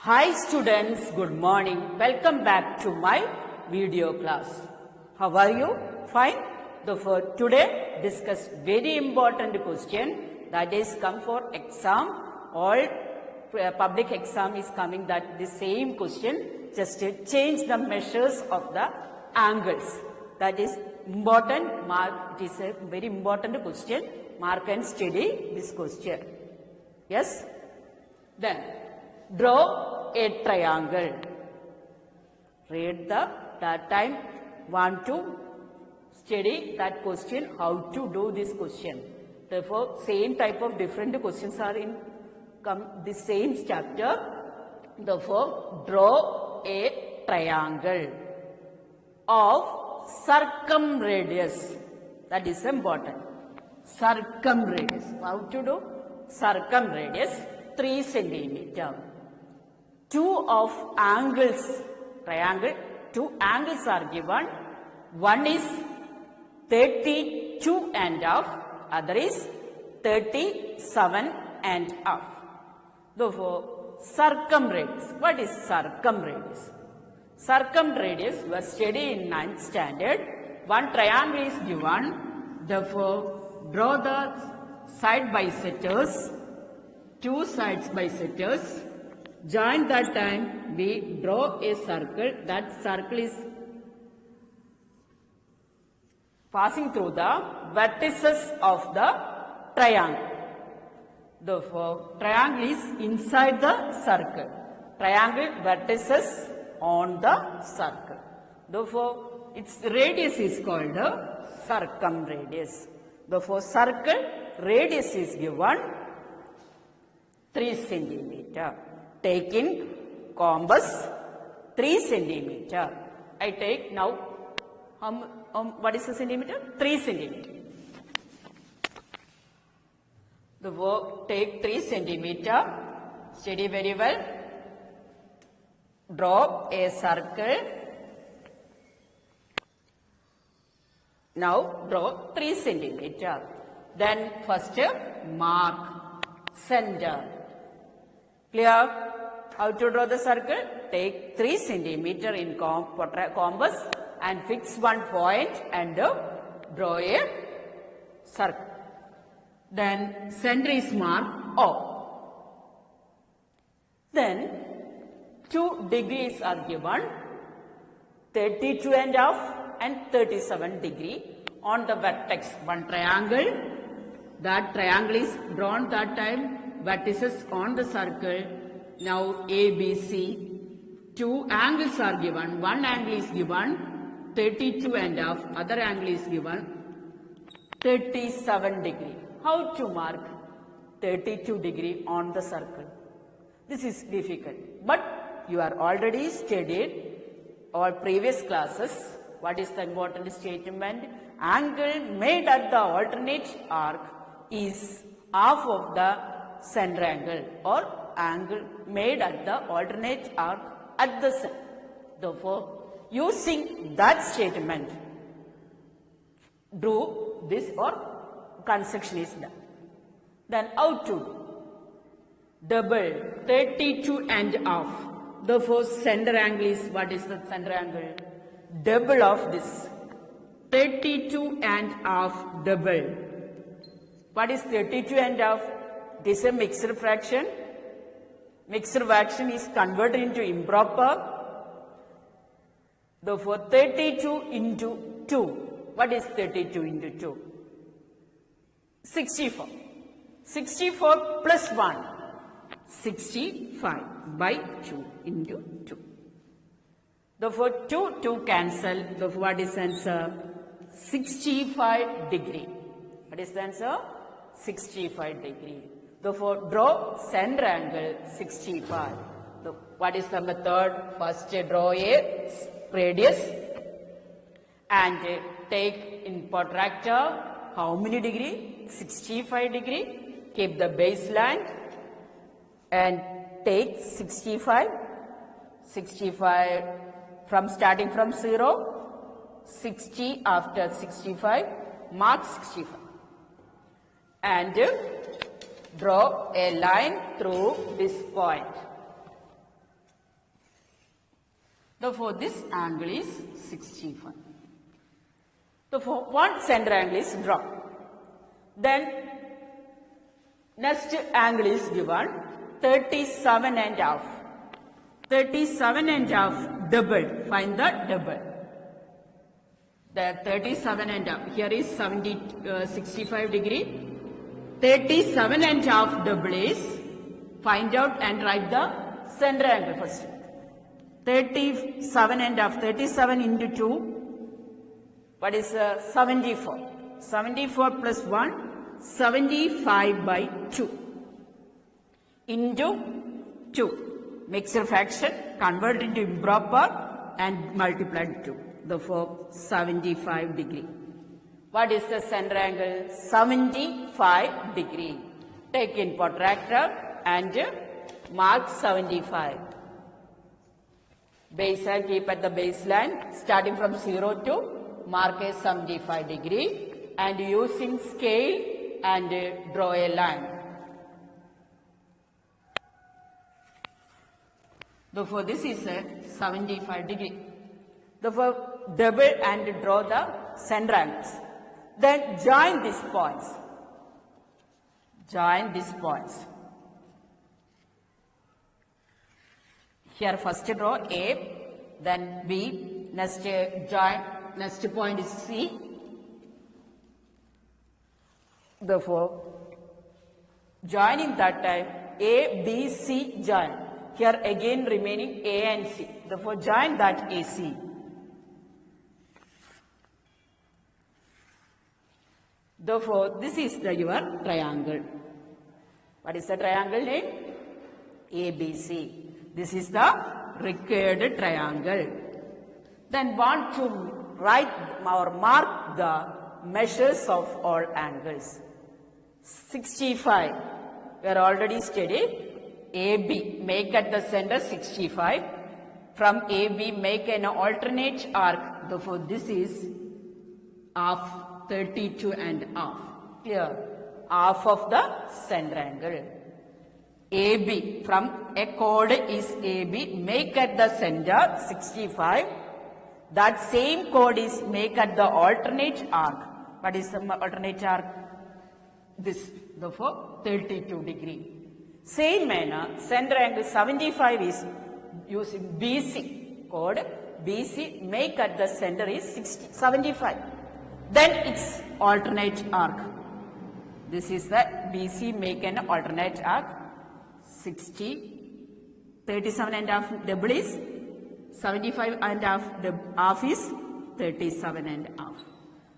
Hi students, good morning. Welcome back to my video class. How are you? Fine? For today discuss very important question that is come for exam. All public exam is coming that the same question, just to change the measures of the angles. That is important. Mark, it is a very important question. Mark and study this question. Yes? Then draw a triangle. Read that time want to study that question, how to do this question. Therefore, same type of different questions are in the same chapter. Therefore, draw a triangle of circumradius. That is important. Circumradius. How to do? Circumradius 3 centimeter. Two of angles, triangle, two angles are given. One is 32 and half, other is 37 and half. Therefore, circumradius. What is circumradius? Circumradius was studied in 9th standard. One triangle is given. Therefore, draw the side bisectors, two sides bisectors. Join that time, we draw a circle. That circle is passing through the vertices of the triangle. Therefore, triangle is inside the circle. Triangle vertices on the circle. Therefore, its radius is called the circumradius. Therefore, circle radius is given 3 centimeter. Take in compass 3 centimeter. I take now, what is the centimeter? 3 centimeter. Therefore, take 3 centimeter. Study very well. Draw a circle. Now, draw 3 centimeter. Then, first mark center. Clear? How to draw the circle? Take 3 centimeter in compass and fix one point and draw a circle. Then center is marked O. Then 2 degrees are given, 32 and half and 37 degree on the vertex. One triangle. That triangle is drawn that time, vertices on the circle. Now A, B, C. 2 angles are given. One angle is given 32 and half. Other angle is given 37 degree. How to mark 32 degree on the circle? This is difficult. But you are already studied all previous classes. What is the important statement? Angle made at the alternate arc is half of the center angle, or angle made at the alternate arc at the center. Therefore, using that statement, do this or construction is done. Then how to do? Double 32 and half. Therefore, center angle is, what is the center angle? Double of this. 32 and half double. What is 32 and half? It is a mixed fraction. Mixed fraction is converted into improper. Therefore, 32 into 2. What is 32 into 2? 64. 64 plus 1. 65 by 2 into 2. Therefore, 2 cancel. Therefore, what is the answer? 65 degree. What is the answer? 65 degree. Therefore, draw center angle 65. What is the method? First, draw a radius and take in protractor how many degree? 65 degree. Keep the baseline and take 65. 65 from starting from 0. 60 after 65. Mark 65. And draw a line through this point. Therefore, this angle is 65. Therefore, one center angle is drawn. Then, next angle is given 37 and half. 37 and half double. Find the double. The 37 and half. Here is 65 degree. 37 and half double is, find out and write the center angle first. 37 and half. 37 into 2. What is 74? 74 plus 1, 75 by 2. Into 2. Mixture fraction, convert into improper and multiply 2. Therefore, 75 degree. What is the center angle? 75 degree. Take in protractor and mark 75. Baseline, keep at the baseline, starting from 0 to mark a 75 degree and using scale and draw a line. Therefore, this is a 75 degree. Therefore, double and draw the center angles. Then join these points. Join these points. Here first draw A, then B, next join, next point is C. Therefore, joining that time A, B, C join. Here again remaining A and C. Therefore, join that AC. Therefore, this is your triangle. What is the triangle name? ABC. This is the required triangle. Then want to write or mark the measures of all angles. 65. We are already studied. AB, make at the center 65. From AB, make an alternate arc. Therefore, this is half 32 and half. Clear? Half of the center angle. AB, from a chord is AB, make at the center 65. That same chord is make at the alternate arc. What is the alternate arc? This, therefore, 32 degree. Same manner, center angle 75 is using BC chord. BC, make at the center is 75. Then its alternate arc. This is the BC, make an alternate arc. 60, 37 and half double is 75 and half is 37 and half.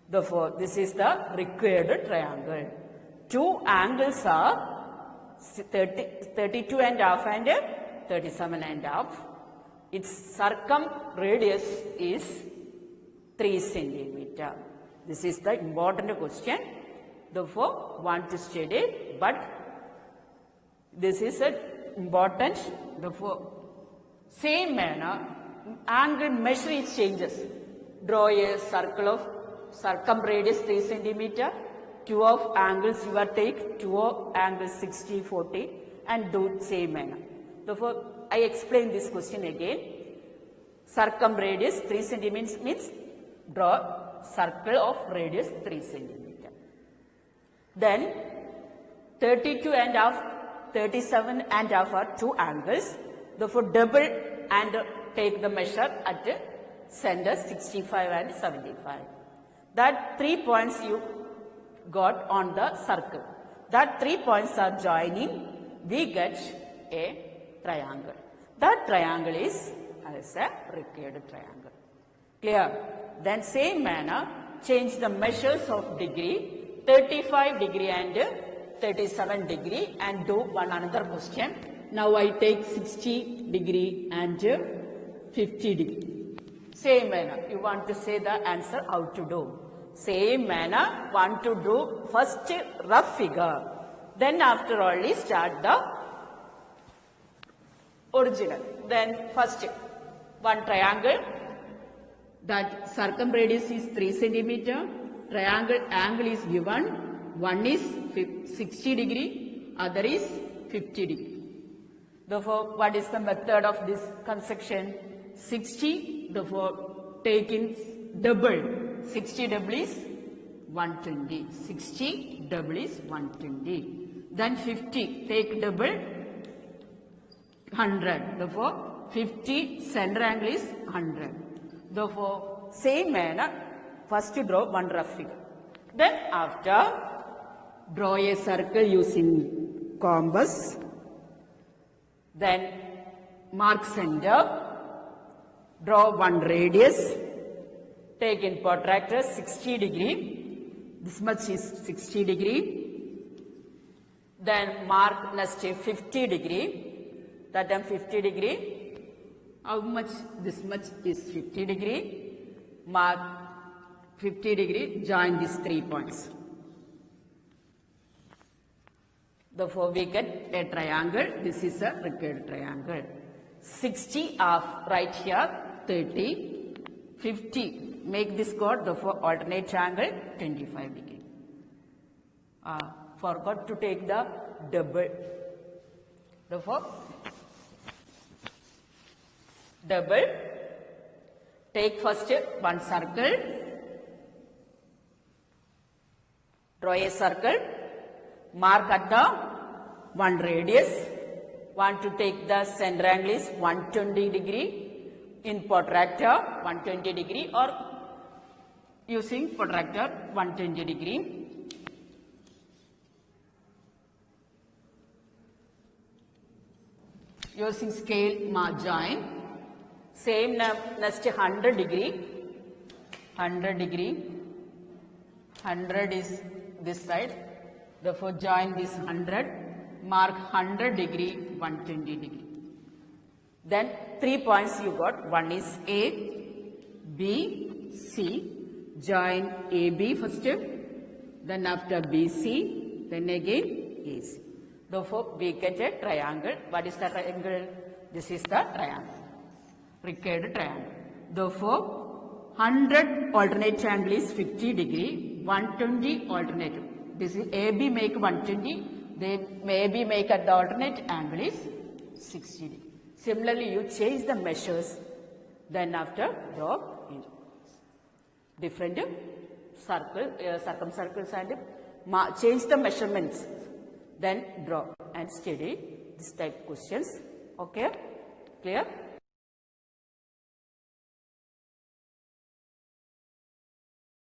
Therefore, this is the required triangle. Two angles are 32 and half and 37 and half. Its circumradius is 3 centimeter. This is the important question. Therefore, want to study, but this is an important. Therefore, same manner, angle measure it changes. Draw a circle of circumradius 3 centimeter. Two of angles you are take, two of angles 60, 40 and do same manner. Therefore, I explain this question again. Circumradius 3 centimeters means draw circle of radius 3 centimeter. Then 32 and half, 37 and half are two angles. Therefore, double and take the measure at center 65 and 75. That 3 points you got on the circle. That 3 points are joining, we get a triangle. That triangle is as a required triangle. Clear? Then same manner, change the measures of degree, 35 degree and 37 degree and do one another question. Now I take 60 degree and 50 degree. Same manner, you want to say the answer how to do. Same manner, want to do first rough figure. Then after only start the original. Then first one triangle, that circumradius is 3 centimeter. Triangle angle is given. One is 60 degree, other is 50 degree. Therefore, what is the method of this construction? 60, therefore take in double. 60 double is 120. 60 double is 120. Then 50, take double, 100. Therefore 50 center angle is 100. Therefore same manner, first draw one rough figure. Then after, draw a circle using compass. Then mark center, draw one radius, take in protractor 60 degree, this much is 60 degree, then mark next 50 degree, that time 50 degree, how much, this much is 50 degree, mark 50 degree, join these 3 points. Therefore we get a triangle, this is a required triangle. 60 of right here, 30, 50, make this chord, therefore alternate angle 25 degree. Forgot to take the double. Therefore, double, take first one circle, draw a circle, mark at the one radius, want to take the center angle is 120 degree, in protractor 120 degree or using protractor 120 degree. Using scale join, same next 100 degree, 100 degree, 100 is this side, therefore join this 100, mark 100 degree, 120 degree. Then 3 points you got, one is A, B, C, join AB first, then after BC, then again AC. Therefore, we get a triangle. What is the triangle? This is the triangle, required triangle. Therefore, 100 alternate angle is 50 degree, 120 alternate. This is AB make 120, then AB make at the alternate angle is 60 degree. Similarly, you change the measures, then after draw in different circumcircles and change the measurements. Then draw and study this type questions. Okay, clear?